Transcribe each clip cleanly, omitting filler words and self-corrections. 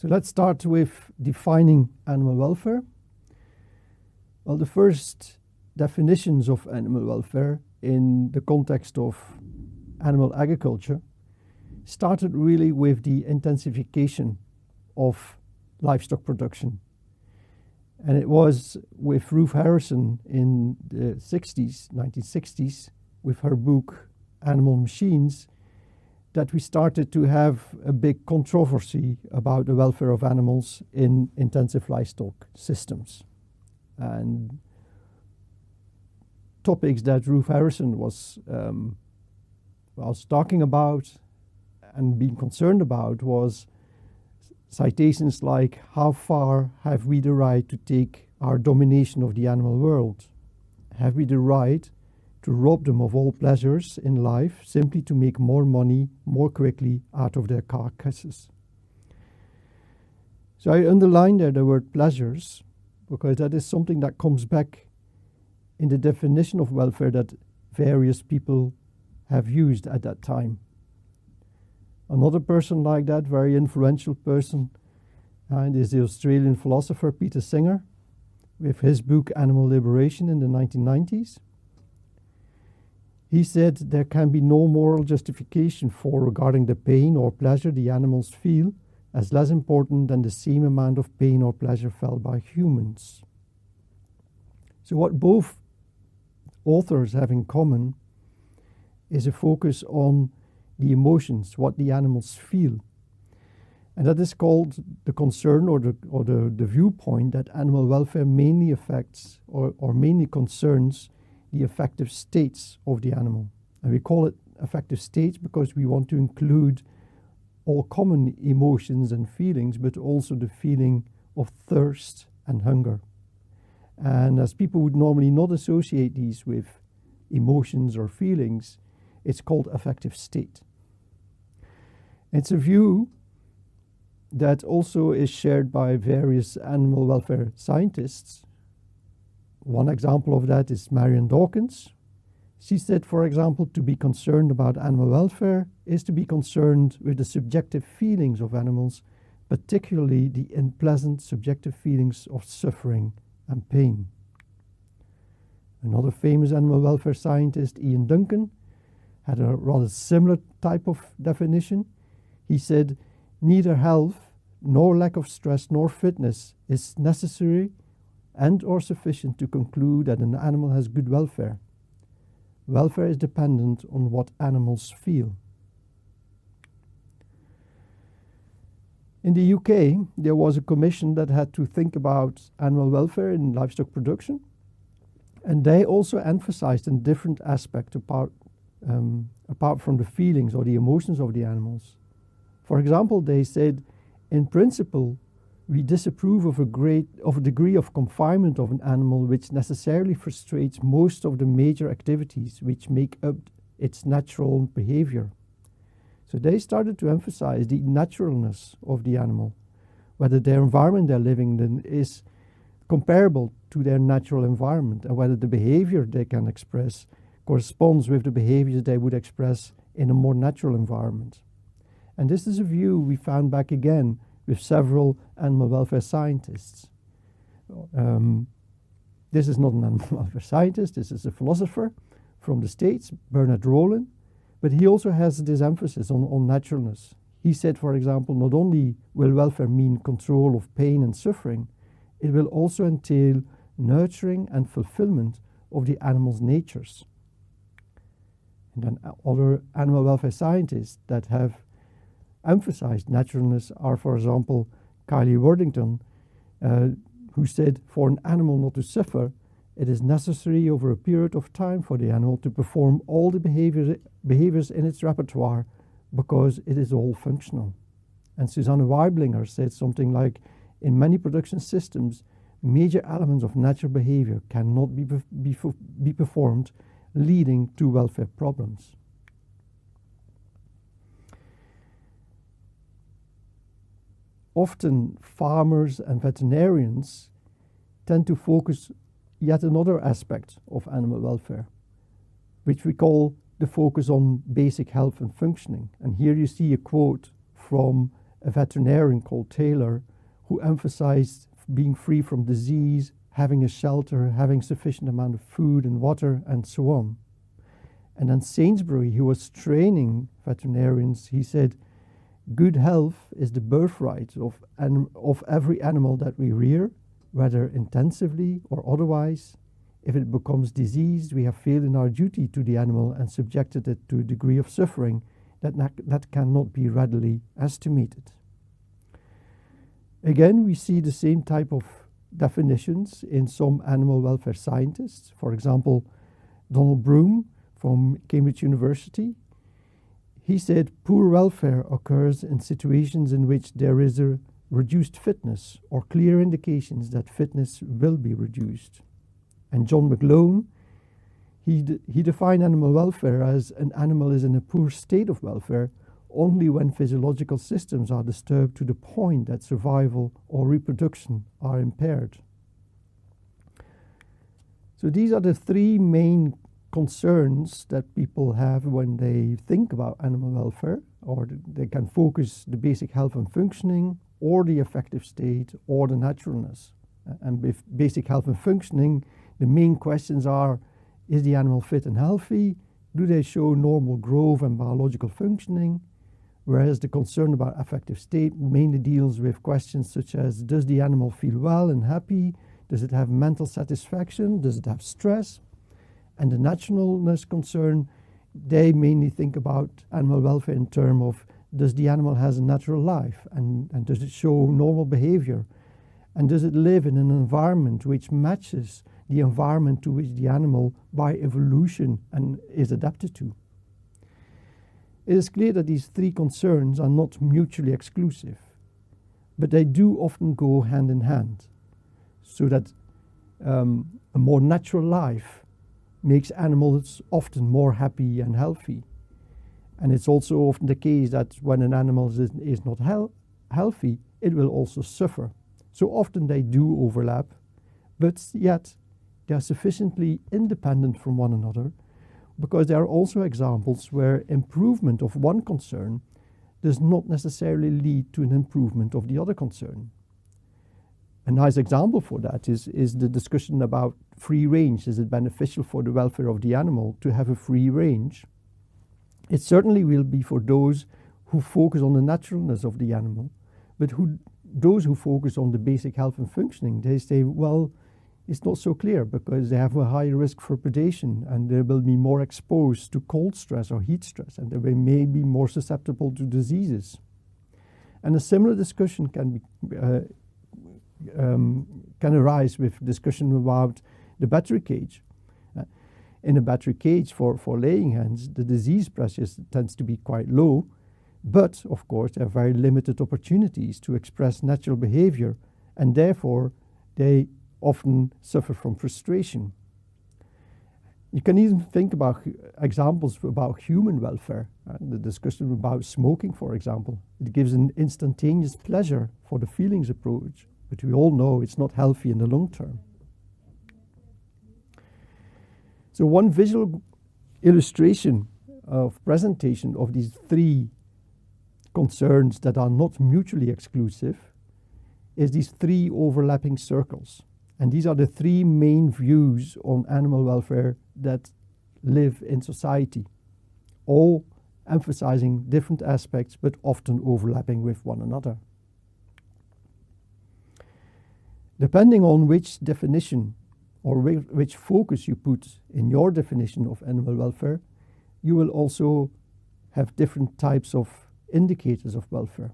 So let's start with defining animal welfare. Well, the first definitions of animal welfare in the context of animal agriculture started really with the intensification of livestock production. And it was with Ruth Harrison in the 1960s, with her book Animal Machines, that we started to have a big controversy about the welfare of animals in intensive livestock systems. And topics that Ruth Harrison was talking about and being concerned about was citations like, how far have we the right to take our domination of the animal world? Have we the right to rob them of all pleasures in life simply to make more money more quickly out of their carcasses? So I underline there the word pleasures, because that is something that comes back in the definition of welfare that various people have used at that time. Another person like that, very influential person, and is the Australian philosopher Peter Singer, with his book Animal Liberation in the 1990s. He said there can be no moral justification for regarding the pain or pleasure the animals feel as less important than the same amount of pain or pleasure felt by humans. So what both authors have in common is a focus on the emotions, what the animals feel. And that is called the concern or the viewpoint that animal welfare mainly affects or mainly concerns the affective states of the animal. And we call it affective states because we want to include all common emotions and feelings, but also the feeling of thirst and hunger. And as people would normally not associate these with emotions or feelings, it's called affective state. It's a view that also is shared by various animal welfare scientists. One example of that is Marion Dawkins. She said, for example, to be concerned about animal welfare is to be concerned with the subjective feelings of animals, particularly the unpleasant subjective feelings of suffering and pain. Another famous animal welfare scientist, Ian Duncan, had a rather similar type of definition. He said, neither health, nor lack of stress, nor fitness is necessary and or sufficient to conclude that an animal has good welfare. Welfare is dependent on what animals feel. In the UK, there was a commission that had to think about animal welfare in livestock production, and they also emphasized a different aspect apart from the feelings or the emotions of the animals. For example, they said, in principle, we disapprove of a degree of confinement of an animal which necessarily frustrates most of the major activities which make up its natural behavior. So they started to emphasize the naturalness of the animal, whether their environment they're living in is comparable to their natural environment, and whether the behavior they can express corresponds with the behaviors they would express in a more natural environment. And this is a view we found back again with several animal welfare scientists. This is not an animal welfare scientist, this is a philosopher from the States, Bernard Rollin, but he also has this emphasis on naturalness. He said, for example, not only will welfare mean control of pain and suffering, it will also entail nurturing and fulfillment of the animal's natures. And then other animal welfare scientists that have emphasized naturalness are, for example, Kylie Worthington, who said, for an animal not to suffer, it is necessary over a period of time for the animal to perform all the behaviors in its repertoire because it is all functional. And Susanne Weiblinger said something like, in many production systems, major elements of natural behavior cannot be performed, leading to welfare problems. Often farmers and veterinarians tend to focus yet another aspect of animal welfare, which we call the focus on basic health and functioning. And here you see a quote from a veterinarian called Taylor, who emphasized being free from disease, having a shelter, having sufficient amount of food and water, and so on. And then Sainsbury, who was training veterinarians, he said, good health is the birthright of every animal that we rear, whether intensively or otherwise. If it becomes diseased, we have failed in our duty to the animal and subjected it to a degree of suffering that cannot be readily estimated. Again, we see the same type of definitions in some animal welfare scientists. For example, Donald Broom from Cambridge University. He said poor welfare occurs in situations in which there is a reduced fitness or clear indications that fitness will be reduced. And John McLone, he defined animal welfare as an animal is in a poor state of welfare only when physiological systems are disturbed to the point that survival or reproduction are impaired. So these are the three main concerns that people have when they think about animal welfare, or they can focus the basic health and functioning, or the affective state, or the naturalness. And with basic health and functioning, the main questions are, is the animal fit and healthy? Do they show normal growth and biological functioning? Whereas the concern about affective state mainly deals with questions such as, does the animal feel well and happy? Does it have mental satisfaction? Does it have stress? And the naturalness concern, they mainly think about animal welfare in terms of, does the animal has a natural life? And does it show normal behavior? And does it live in an environment which matches the environment to which the animal, by evolution, and is adapted to? It is clear that these three concerns are not mutually exclusive, but they do often go hand in hand, so that a more natural life makes animals often more happy and healthy. And it's also often the case that when an animal is not healthy, it will also suffer. So often they do overlap, but yet they are sufficiently independent from one another, because there are also examples where improvement of one concern does not necessarily lead to an improvement of the other concern. A nice example for that is the discussion about free range. Is it beneficial for the welfare of the animal to have a free range? It certainly will be for those who focus on the naturalness of the animal, but those who focus on the basic health and functioning, they say, well, it's not so clear because they have a higher risk for predation and they will be more exposed to cold stress or heat stress, and they may be more susceptible to diseases. And a similar discussion can arise with discussion about the battery cage. In a battery cage for laying hens, the disease pressure tends to be quite low, but of course there are very limited opportunities to express natural behavior, and therefore they often suffer from frustration. You can even think about examples about human welfare. The discussion about smoking, for example. It gives an instantaneous pleasure for the feelings approach, but we all know it's not healthy in the long term. So one visual illustration of presentation of these three concerns that are not mutually exclusive is these three overlapping circles. And these are the three main views on animal welfare that live in society, all emphasizing different aspects but often overlapping with one another. Depending on which definition or which focus you put in your definition of animal welfare, you will also have different types of indicators of welfare.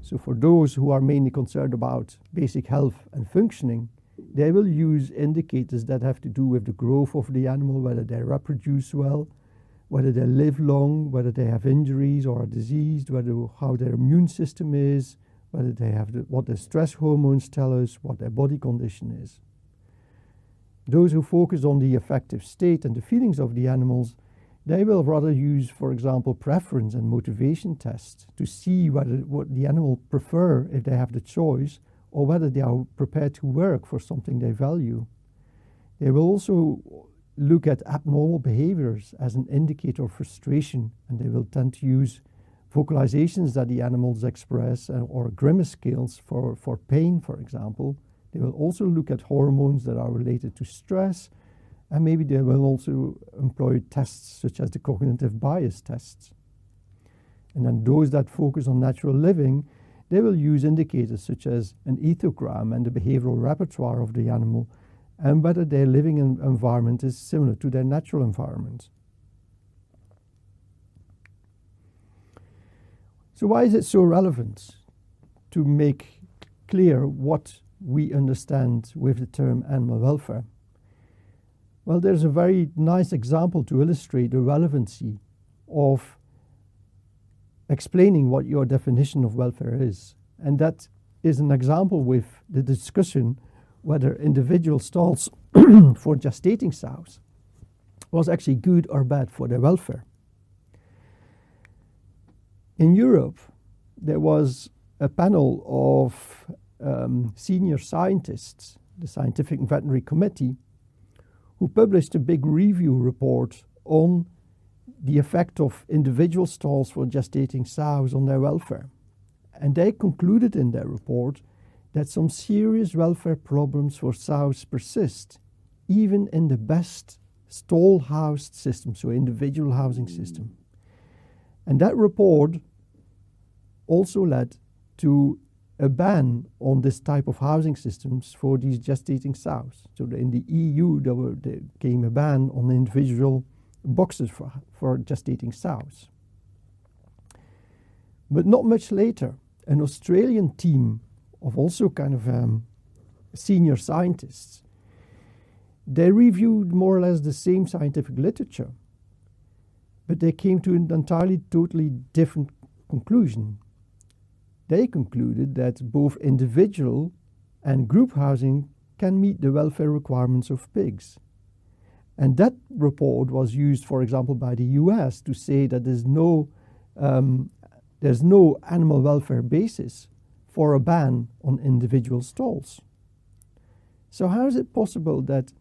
So for those who are mainly concerned about basic health and functioning, they will use indicators that have to do with the growth of the animal, whether they reproduce well, whether they live long, whether they have injuries or are diseased, how their immune system is, whether they have what their stress hormones tell us, what their body condition is. Those who focus on the affective state and the feelings of the animals, they will rather use, for example, preference and motivation tests to see what the animal prefer if they have the choice, or whether they are prepared to work for something they value. They will also look at abnormal behaviors as an indicator of frustration, and they will tend to use, vocalizations that the animals express or grimace scales for pain, for example. They will also look at hormones that are related to stress, and maybe they will also employ tests such as the cognitive bias tests. And then those that focus on natural living, they will use indicators such as an ethogram and the behavioral repertoire of the animal, and whether their living environment is similar to their natural environment. So why is it so relevant to make clear what we understand with the term animal welfare? Well, there's a very nice example to illustrate the relevancy of explaining what your definition of welfare is. And that is an example with the discussion whether individual stalls for gestating sows was actually good or bad for their welfare. In Europe, there was a panel of senior scientists, the Scientific and Veterinary Committee, who published a big review report on the effect of individual stalls for gestating sows on their welfare. And they concluded in their report that some serious welfare problems for sows persist, even in the best stall-housed system, so individual housing system. And that report also led to a ban on this type of housing systems for these gestating sows. So in the EU, there came a ban on individual boxes for gestating sows. But not much later, an Australian team of also kind of senior scientists, they reviewed more or less the same scientific literature, but they came to an entirely, totally different conclusion. They concluded that both individual and group housing can meet the welfare requirements of pigs. And that report was used, for example, by the US to say that there's no animal welfare basis for a ban on individual stalls. So how is it possible that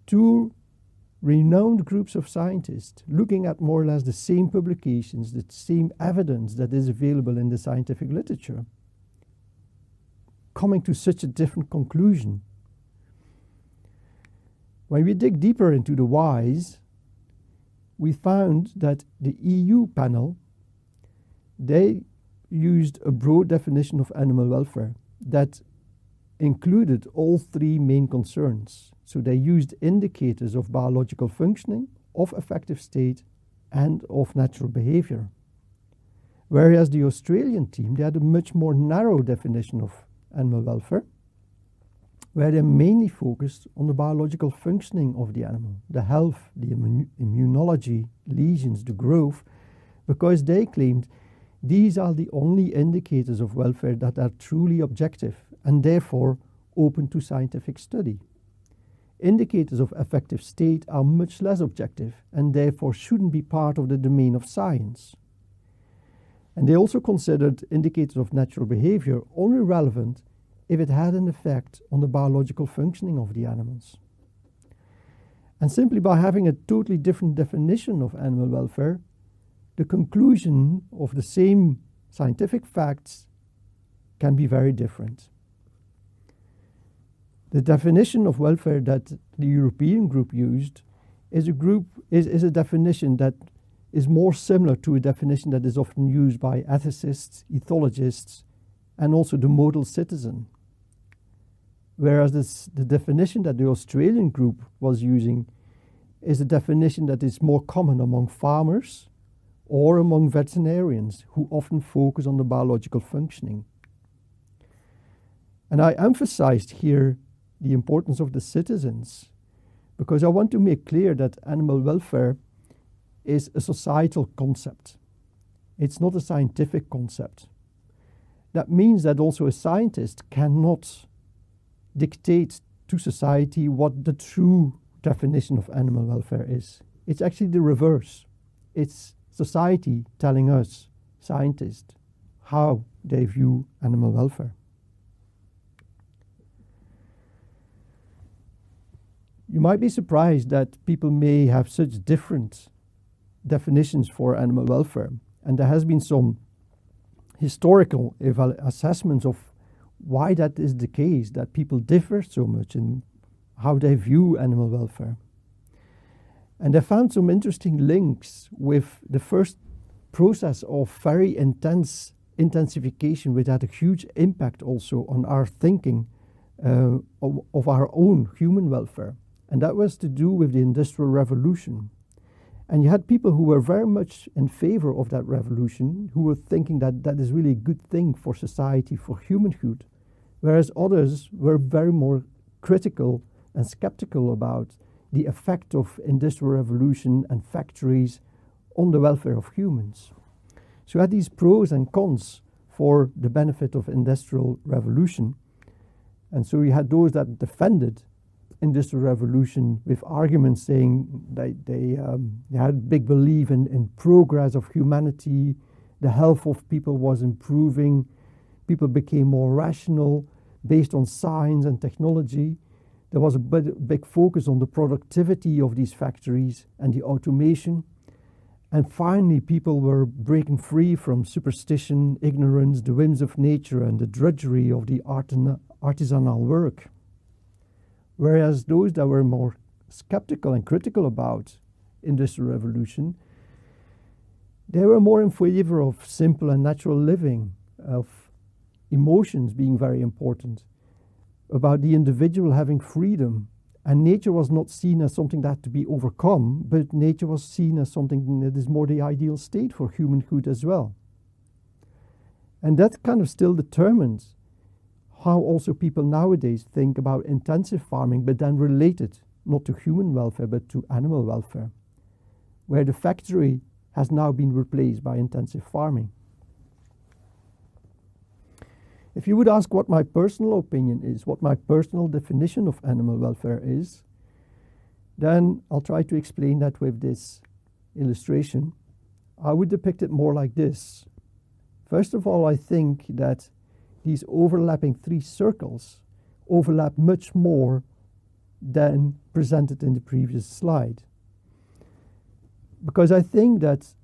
two renowned groups of scientists looking at more or less the same publications, the same evidence that is available in the scientific literature, coming to such a different conclusion? When we dig deeper into the whys, we found that the EU panel, they used a broad definition of animal welfare that included all three main concerns. So they used indicators of biological functioning, of affective state, and of natural behavior. Whereas the Australian team, they had a much more narrow definition of animal welfare, where they mainly focused on the biological functioning of the animal, the health, the immunology, lesions, the growth, because they claimed these are the only indicators of welfare that are truly objective and therefore open to scientific study. Indicators of affective state are much less objective and therefore shouldn't be part of the domain of science. And they also considered indicators of natural behavior only relevant if it had an effect on the biological functioning of the animals. And simply by having a totally different definition of animal welfare, the conclusion of the same scientific facts can be very different. The definition of welfare that the European group used is a definition that is more similar to a definition that is often used by ethicists, ethologists, and also the model citizen. Whereas the definition that the Australian group was using is a definition that is more common among farmers or among veterinarians who often focus on the biological functioning. And I emphasized here the importance of the citizens because I want to make clear that animal welfare is a societal concept. It's not a scientific concept. That means that also a scientist cannot dictate to society what the true definition of animal welfare is. It's actually the reverse. It's society telling us, scientists, how they view animal welfare. You might be surprised that people may have such different definitions for animal welfare. And there has been some historical assessments of why that is the case, that people differ so much in how they view animal welfare. And they found some interesting links with the first process of very intense intensification, which had a huge impact also on our thinking of our own human welfare. And that was to do with the Industrial Revolution. And you had people who were very much in favor of that revolution, who were thinking that that is really a good thing for society, for humanhood, whereas others were very more critical and skeptical about the effect of Industrial Revolution and factories on the welfare of humans. So you had these pros and cons for the benefit of Industrial Revolution. And so you had those that defended Industrial Revolution with arguments saying that they had big belief in progress of humanity, the health of people was improving, people became more rational based on science and technology. There was a big focus on the productivity of these factories and the automation. And finally, people were breaking free from superstition, ignorance, the whims of nature, and the drudgery of the artisanal work. Whereas those that were more skeptical and critical about Industrial Revolution, they were more in favor of simple and natural living, of emotions being very important, about the individual having freedom. And nature was not seen as something that had to be overcome, but nature was seen as something that is more the ideal state for humanhood as well. And that kind of still determines how also people nowadays think about intensive farming, but then related not to human welfare, but to animal welfare, where the factory has now been replaced by intensive farming. If you would ask what my personal opinion is, what my personal definition of animal welfare is, then I'll try to explain that with this illustration. I would depict it more like this. First of all, I think that these overlapping three circles overlap much more than presented in the previous slide. Because I think that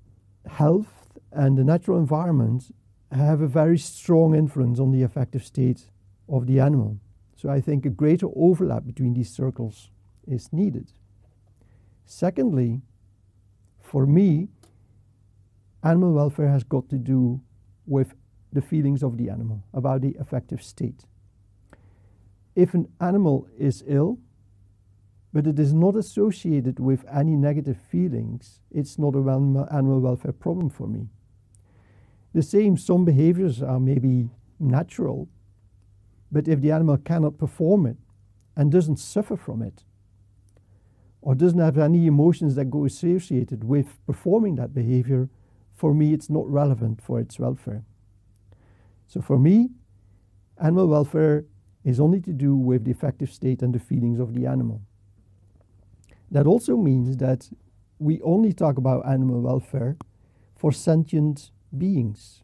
health and the natural environment have a very strong influence on the affective state of the animal. So I think a greater overlap between these circles is needed. Secondly, for me, animal welfare has got to do with the feelings of the animal, about the affective state. If an animal is ill, but it is not associated with any negative feelings, it's not an animal welfare problem for me. The same, some behaviors are maybe natural, but if the animal cannot perform it and doesn't suffer from it, or doesn't have any emotions that go associated with performing that behavior, for me it's not relevant for its welfare. So for me, animal welfare is only to do with the affective state and the feelings of the animal. That also means that we only talk about animal welfare for sentient beings.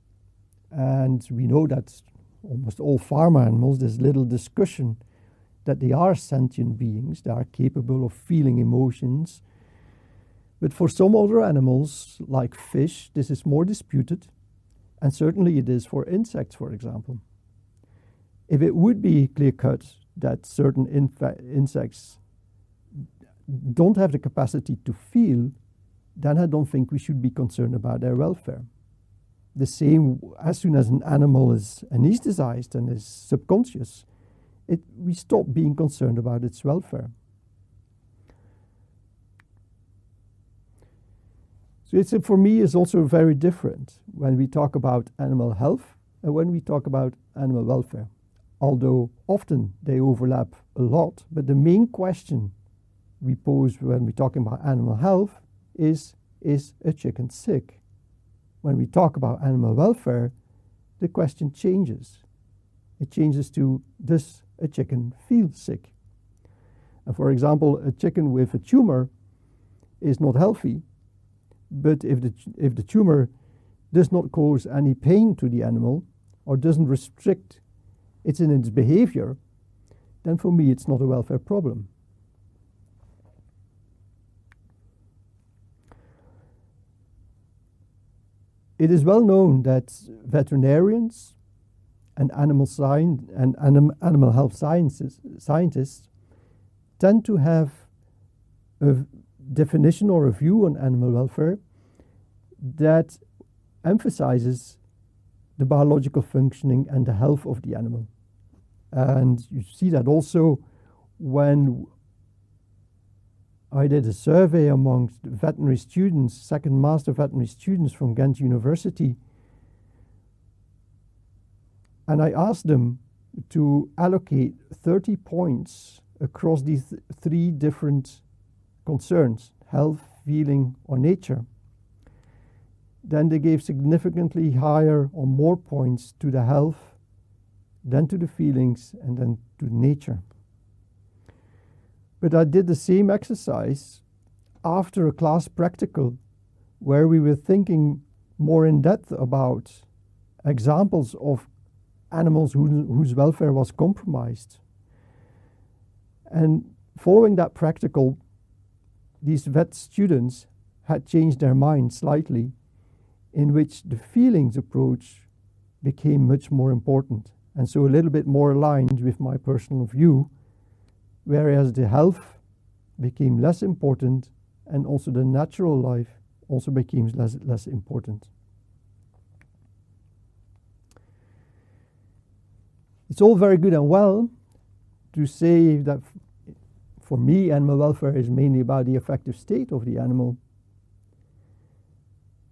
And we know that almost all farm animals, there's little discussion that they are sentient beings, they are capable of feeling emotions. But for some other animals, like fish, this is more disputed, and certainly it is for insects, for example. If it would be clear-cut that certain insects don't have the capacity to feel, then I don't think we should be concerned about their welfare. The same, as soon as an animal is anesthetized and is subconscious, we stop being concerned about its welfare. So for me, it's also very different when we talk about animal health and when we talk about animal welfare. Although often they overlap a lot, but the main question we pose when we're talking about animal health is a chicken sick? When we talk about animal welfare, the question changes. It changes to, does a chicken feel sick? And for example, a chicken with a tumor is not healthy, but if the tumor does not cause any pain to the animal or doesn't restrict its behavior, then for me it's not a welfare problem. It is well known that veterinarians and animal health scientists tend to have a definition or a view on animal welfare that emphasizes the biological functioning and the health of the animal. And you see that also when I did a survey amongst veterinary students, second master veterinary students from Ghent University, and I asked them to allocate 30 points across these three different concerns: health, feeling, or nature. Then they gave significantly higher or more points to the health, then to the feelings, and then to nature. But I did the same exercise after a class practical where we were thinking more in depth about examples of animals whose welfare was compromised. And following that practical, these vet students had changed their mind slightly, in which the feelings approach became much more important, and so a little bit more aligned with my personal view, whereas the health became less important and also the natural life also became less important. It's all very good and well to say that for me, animal welfare is mainly about the affective state of the animal.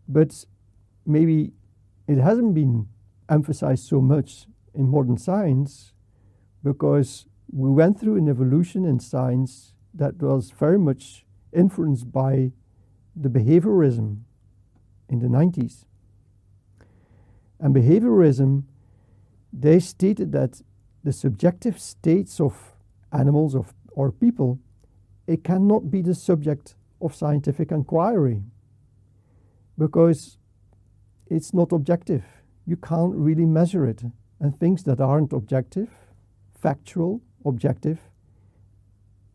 But maybe it hasn't been emphasized so much in modern science because we went through an evolution in science that was very much influenced by the behaviorism in the 90s. And behaviorism, they stated that the subjective states of animals or people, it cannot be the subject of scientific inquiry because it's not objective. You can't really measure it. And things that aren't objective, factual, objective,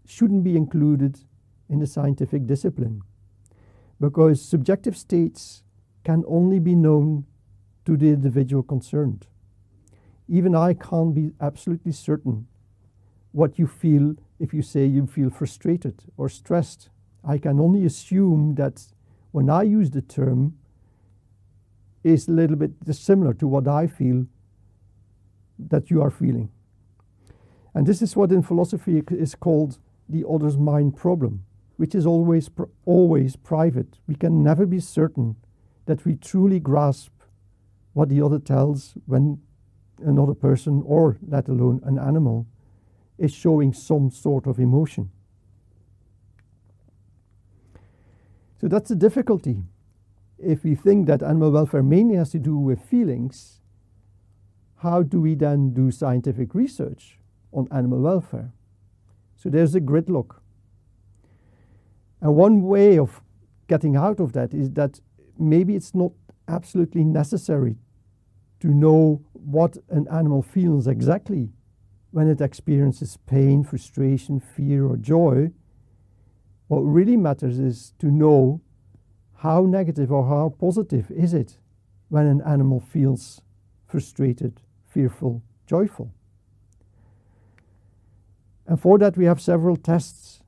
shouldn't be included in the scientific discipline because subjective states can only be known to the individual concerned. Even I can't be absolutely certain what you feel if you say you feel frustrated or stressed. I can only assume that when I use the term, it's a little bit similar to what I feel that you are feeling. And this is what in philosophy is called the other's mind problem, which is always private. We can never be certain that we truly grasp what the other tells when another person, or let alone an animal, is showing some sort of emotion. So that's the difficulty. If we think that animal welfare mainly has to do with feelings, how do we then do scientific research on animal welfare? So there's a gridlock. And one way of getting out of that is that maybe it's not absolutely necessary to know what an animal feels exactly when it experiences pain, frustration, fear, or joy. What really matters is to know how negative or how positive is it when an animal feels frustrated, fearful, joyful. And for that we have several tests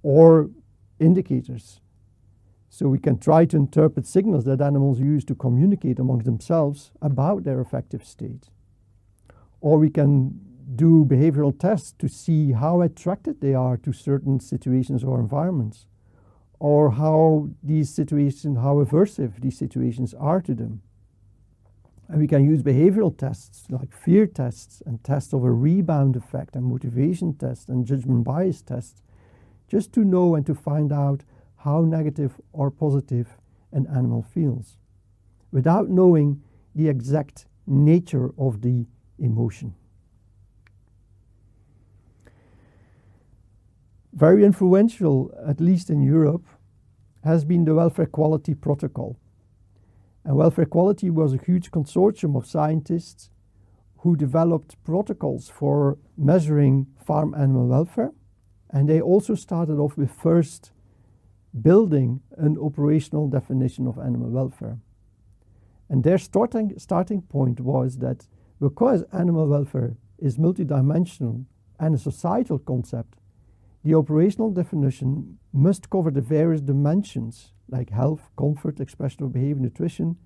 or indicators. So we can try to interpret signals that animals use to communicate among themselves about their affective state. Or we can do behavioral tests to see how attracted they are to certain situations or environments, or how aversive these situations are to them. And we can use behavioral tests like fear tests and tests of a rebound effect and motivation tests and judgment bias tests, just to know and to find out how negative or positive an animal feels, without knowing the exact nature of the emotion. Very influential, at least in Europe, has been the Welfare Quality Protocol. And Welfare Quality was a huge consortium of scientists who developed protocols for measuring farm animal welfare. And they also started off with first building an operational definition of animal welfare. And their starting point was that because animal welfare is multidimensional and a societal concept, the operational definition must cover the various dimensions like health, comfort, expression of behavior, nutrition,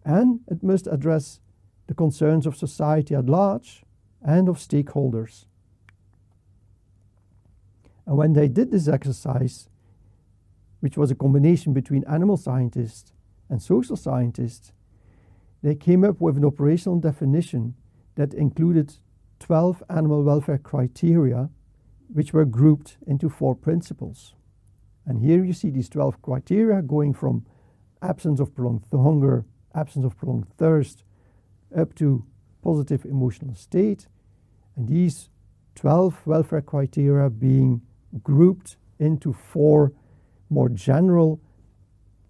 and it must address the concerns of society at large and of stakeholders. And when they did this exercise, which was a combination between animal scientists and social scientists, they came up with an operational definition that included 12 animal welfare criteria, which were grouped into 4 principles. And here you see these 12 criteria going from absence of prolonged hunger, absence of prolonged thirst, up to positive emotional state. And these 12 welfare criteria being grouped into 4 more general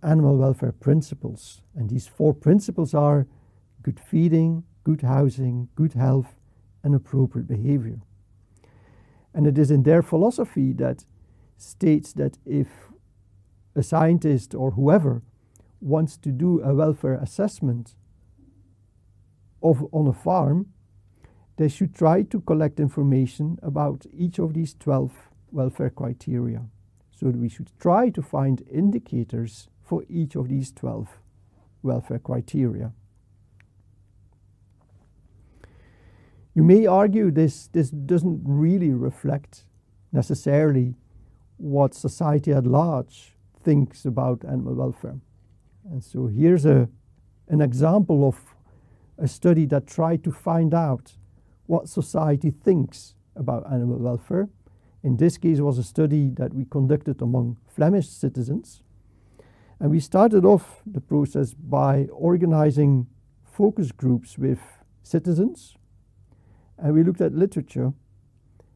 animal welfare principles. And these 4 principles are good feeding, good housing, good health, and appropriate behavior. And it is in their philosophy that states that if a scientist or whoever wants to do a welfare assessment on a farm, they should try to collect information about each of these 12 welfare criteria. So we should try to find indicators for each of these 12 welfare criteria. You may argue this doesn't really reflect necessarily what society at large thinks about animal welfare. And so here's an example of a study that tried to find out what society thinks about animal welfare. In this case, it was a study that we conducted among Flemish citizens. And we started off the process by organizing focus groups with citizens. And we looked at literature,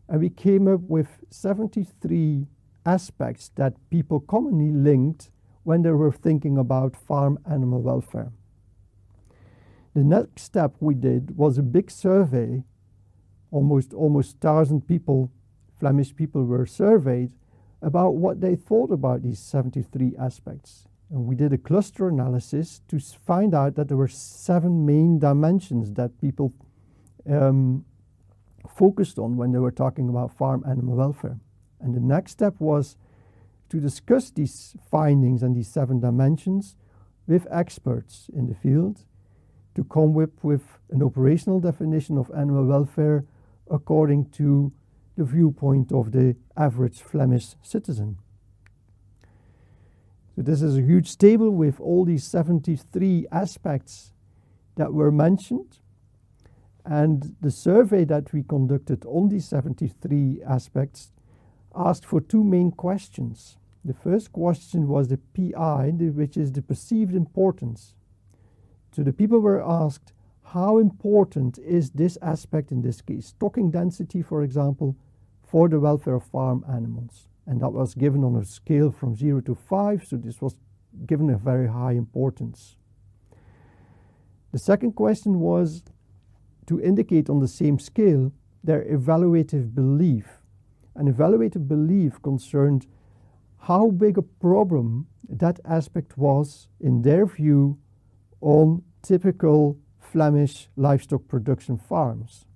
and we came up with 73 aspects that people commonly linked when they were thinking about farm animal welfare. The next step we did was a big survey. Almost 1,000 people, Flemish people, were surveyed about what they thought about these 73 aspects. And we did a cluster analysis to find out that there were 7 main dimensions that people focused on when they were talking about farm animal welfare. And the next step was to discuss these findings and these 7 dimensions with experts in the field to come up with an operational definition of animal welfare according to the viewpoint of the average Flemish citizen. So this is a huge table with all these 73 aspects that were mentioned. And the survey that we conducted on these 73 aspects asked for 2 main questions. The first question was the PI, which is the perceived importance. So the people were asked, how important is this aspect, in this case, stocking density, for example, for the welfare of farm animals? And that was given on a scale from 0 to 5, so this was given a very high importance. The second question was to indicate on the same scale their evaluative belief. An evaluative belief concerned how big a problem that aspect was, in their view, on typical Flemish livestock production farms.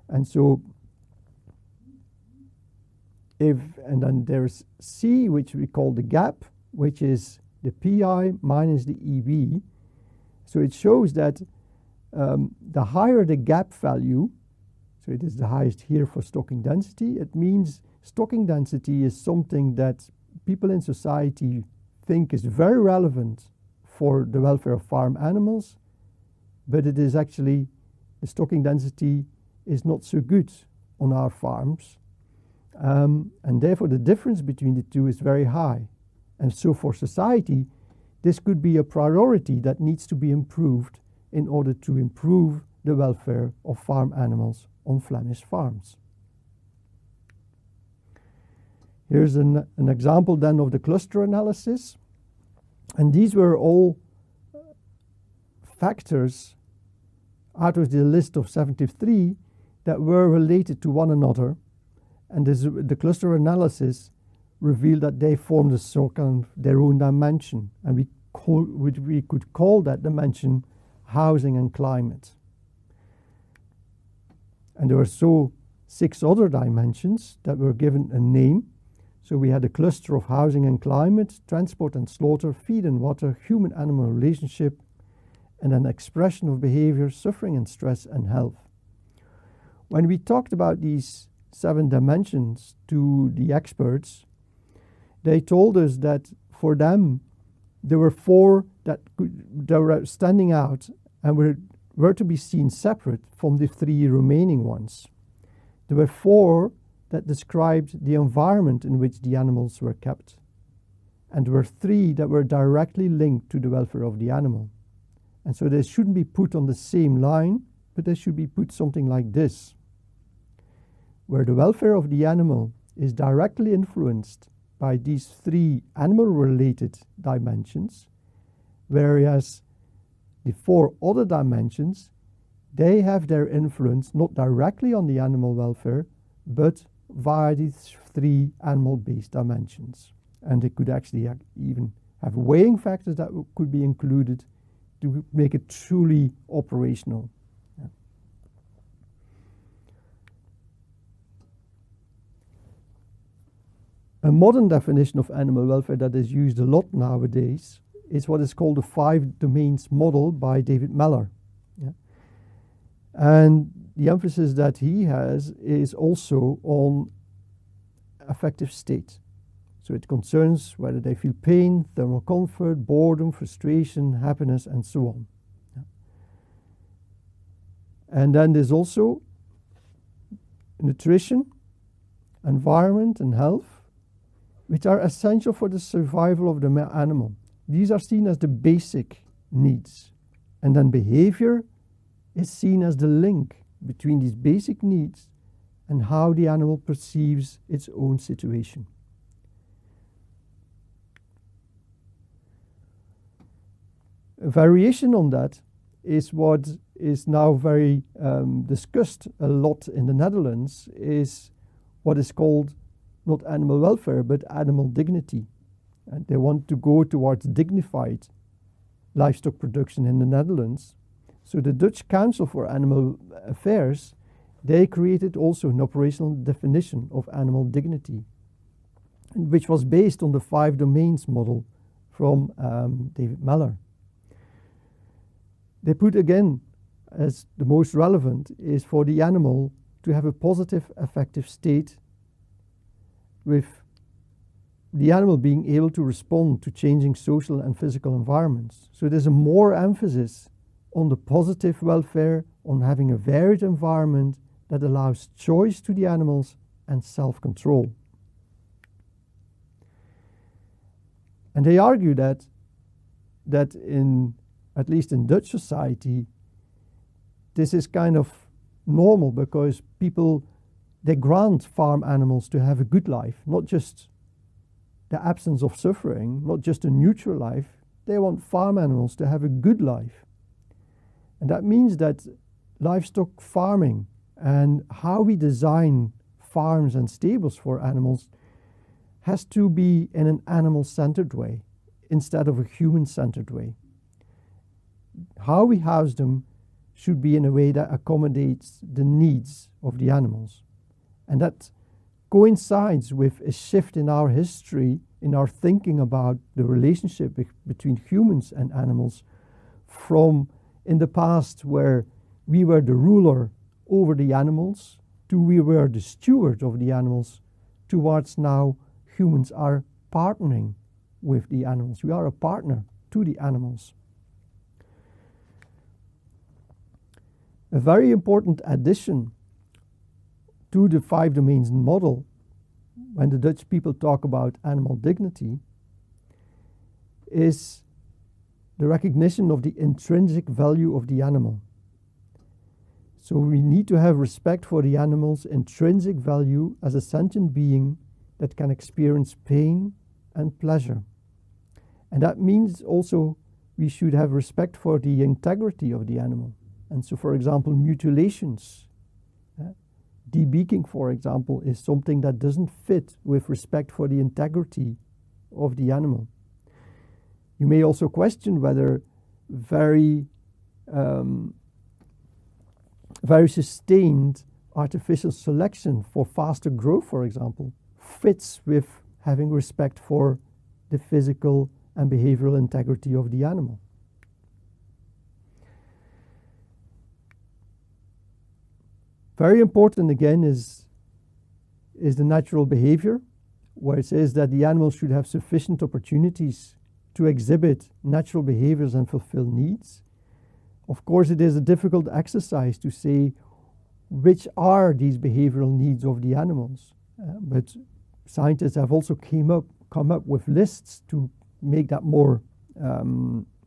And so and then there's C, which we call the gap, which is the PI minus the EB. So it shows that the higher the gap value, so it is the highest here for stocking density, it means stocking density is something that people in society think is very relevant for the welfare of farm animals, but it is actually, the stocking density is not so good on our farms. And therefore the difference between the two is very high. And so for society, this could be a priority that needs to be improved in order to improve the welfare of farm animals on Flemish farms. Here's an example then of the cluster analysis. And these were all factors out of the list of 73 that were related to one another. And the cluster analysis revealed that they formed their own dimension. And we we could call that dimension housing and climate. And there were 6 other dimensions that were given a name. So we had a cluster of housing and climate, transport and slaughter, feed and water, human-animal relationship, and an expression of behavior, suffering and stress, and health. When we talked about these 7 dimensions to the experts, they told us that for them, there were 4 that were standing out and were to be seen separate from the 3 remaining ones. There were 4 that described the environment in which the animals were kept. And there were 3 that were directly linked to the welfare of the animal. And so they shouldn't be put on the same line, but they should be put something like this, where the welfare of the animal is directly influenced by these 3 animal-related dimensions, whereas the 4 other dimensions, they have their influence not directly on the animal welfare, but via these 3 animal-based dimensions. And they could actually even have weighing factors that could be included to make it truly operational. Yeah. A modern definition of animal welfare that is used a lot nowadays is what is called the 5 domains model by David Meller. Yeah. And the emphasis that he has is also on affective state. So it concerns whether they feel pain, thermal comfort, boredom, frustration, happiness, and so on. Yeah. And then there's also nutrition, environment, and health, which are essential for the survival of the animal. These are seen as the basic needs. And then behavior is seen as the link between these basic needs and how the animal perceives its own situation. A variation on that is what is now very discussed a lot in the Netherlands, is what is called not animal welfare, but animal dignity. And they want to go towards dignified livestock production in the Netherlands. So the Dutch Council for Animal Affairs, they created also an operational definition of animal dignity, which was based on the 5 domains model from David Meller. They put again, as the most relevant, is for the animal to have a positive affective state, with the animal being able to respond to changing social and physical environments. So there's a more emphasis on the positive welfare, on having a varied environment that allows choice to the animals and self-control. And they argue that in, at least in Dutch society, this is kind of normal, because people, they grant farm animals to have a good life, not just the absence of suffering, not just a neutral life. They want farm animals to have a good life. And that means that livestock farming and how we design farms and stables for animals has to be in an animal-centered way instead of a human-centered way. How we house them should be in a way that accommodates the needs of the animals. And that coincides with a shift in our history, in our thinking about the relationship between humans and animals, from in the past where we were the ruler over the animals to we were the steward of the animals, towards now humans are partnering with the animals. We are a partner to the animals. A very important addition to the 5 domains model, when the Dutch people talk about animal dignity, is the recognition of the intrinsic value of the animal. So we need to have respect for the animal's intrinsic value as a sentient being that can experience pain and pleasure. And that means also we should have respect for the integrity of the animal. And so, for example, mutilations, debeaking, for example, is something that doesn't fit with respect for the integrity of the animal. You may also question whether very sustained artificial selection for faster growth, for example, fits with having respect for the physical and behavioral integrity of the animal. Very important again is the natural behavior, where it says that the animal should have sufficient opportunities to exhibit natural behaviors and fulfill needs. Of course, it is a difficult exercise to say which are these behavioral needs of the animals, but scientists have also come up with lists to make that more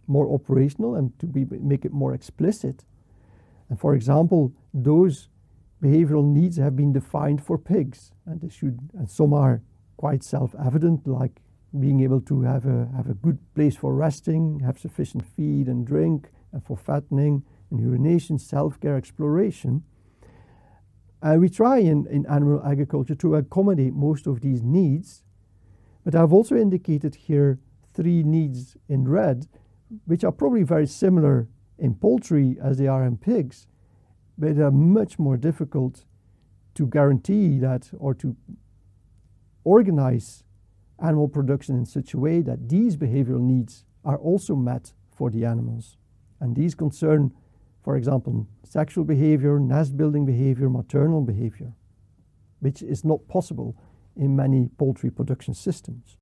operational and to make it more explicit. And for example, those behavioral needs have been defined for pigs, and some are quite self-evident, like being able to have a good place for resting, have sufficient feed and drink, and for fattening and urination, self-care, exploration. We try in animal agriculture to accommodate most of these needs, but I've also indicated here 3 needs in red, which are probably very similar in poultry as they are in pigs, but are much more difficult to guarantee that, or to organize animal production in such a way that these behavioral needs are also met for the animals. And these concern, for example, sexual behavior, nest building behavior, maternal behavior, which is not possible in many poultry production systems.